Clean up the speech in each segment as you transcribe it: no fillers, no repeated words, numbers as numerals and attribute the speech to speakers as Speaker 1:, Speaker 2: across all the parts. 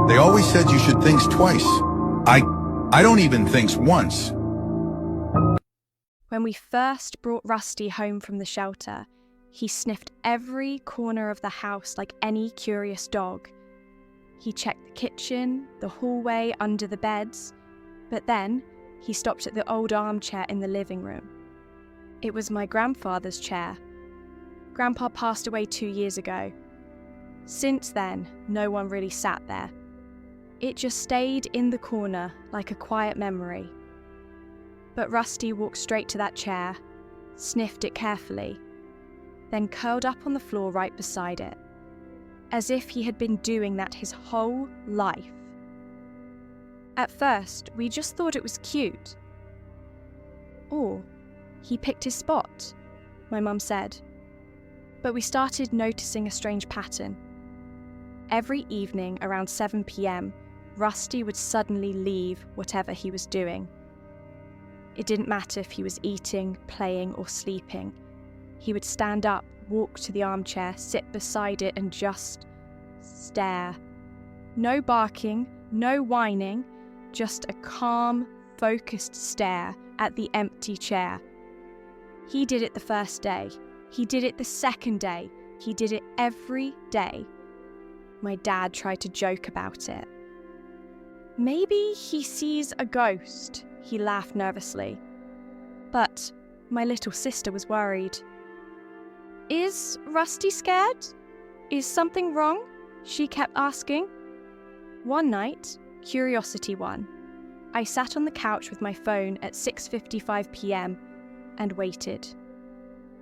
Speaker 1: They always said you should think twice. I don't even think once.
Speaker 2: When we first brought Rusty home from the shelter, he sniffed every corner of the house like any curious dog. He checked the kitchen, the hallway, under the beds, but then he stopped at the old armchair in the living room. It was my grandfather's chair. Grandpa passed away 2 years ago. Since then, no one really sat there. It just stayed in the corner like a quiet memory. But Rusty walked straight to that chair, sniffed it carefully, then curled up on the floor right beside it, as if he had been doing that his whole life. At first, we just thought it was cute. Or he picked his spot, my mum said. But we started noticing a strange pattern. Every evening around 7 p.m, Rusty would suddenly leave whatever he was doing. It didn't matter if he was eating, playing, or sleeping. He would stand up, walk to the armchair, sit beside it, and just stare. No barking, no whining, just a calm, focused stare at the empty chair. He did it the first day. He did it the second day. He did it every day. My dad tried to joke about it. Maybe he sees a ghost, he laughed nervously. But my little sister was worried. Is Rusty scared? Is something wrong? She kept asking. One night, curiosity won. I sat on the couch with my phone at 6:55 p.m. and waited.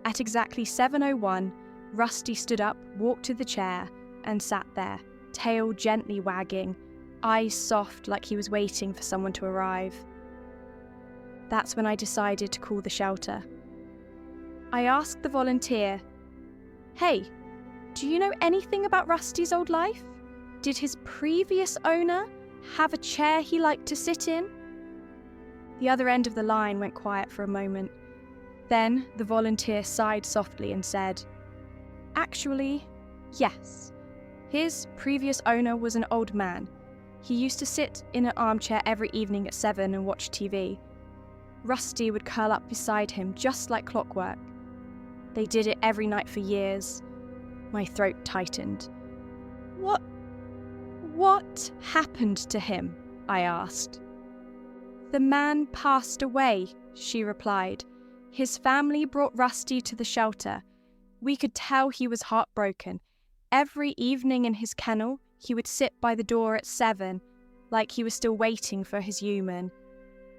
Speaker 2: At exactly 7:01, Rusty stood up, walked to the chair, and sat there, tail gently wagging, eyes soft like he was waiting for someone to arrive. That's when I decided to call the shelter. I asked the volunteer, "Hey, do you know anything about Rusty's old life? Did his previous owner have a chair he liked to sit in?" The other end of the line went quiet for a moment. Then the volunteer sighed softly and said, "Actually, yes. His previous owner was an old man. He used to sit in an armchair every evening at 7 and watch TV. Rusty would curl up beside him just like clockwork. They did it every night for years." My throat tightened. What happened to him?" I asked. "The man passed away," she replied. "His family brought Rusty to the shelter. We could tell he was heartbroken. Every evening in his kennel, he would sit by the door at 7, like he was still waiting for his human."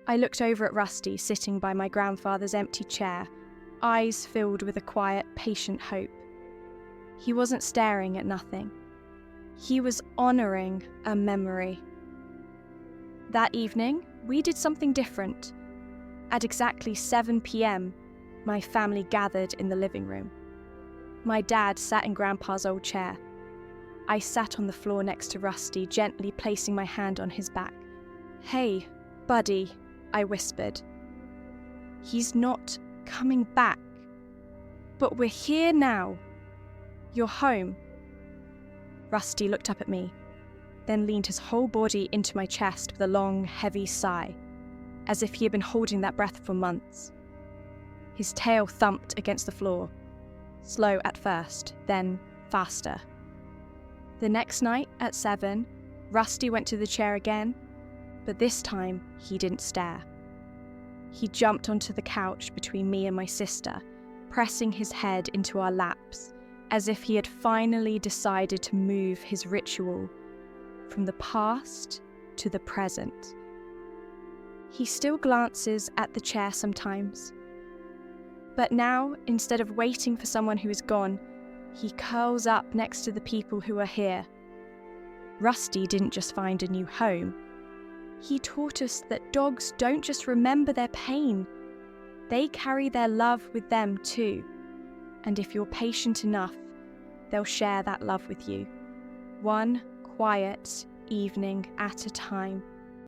Speaker 2: I looked over at Rusty sitting by my grandfather's empty chair, eyes filled with a quiet, patient hope. He wasn't staring at nothing. He was honouring a memory. That evening, we did something different. At exactly 7 p.m, my family gathered in the living room. My dad sat in Grandpa's old chair. I sat on the floor next to Rusty, gently placing my hand on his back. "Hey, buddy," I whispered. "He's not coming back. But we're here now. You're home." Rusty looked up at me, then leaned his whole body into my chest with a long, heavy sigh, as if he had been holding that breath for months. His tail thumped against the floor, slow at first, then faster. The next night at 7, Rusty went to the chair again, but this time he didn't stare. He jumped onto the couch between me and my sister, pressing his head into our laps, as if he had finally decided to move his ritual from the past to the present. He still glances at the chair sometimes. But now, instead of waiting for someone who is gone, he curls up next to the people who are here. Rusty didn't just find a new home. He taught us that dogs don't just remember their pain. They carry their love with them too. And if you're patient enough, they'll share that love with you. One quiet evening at a time.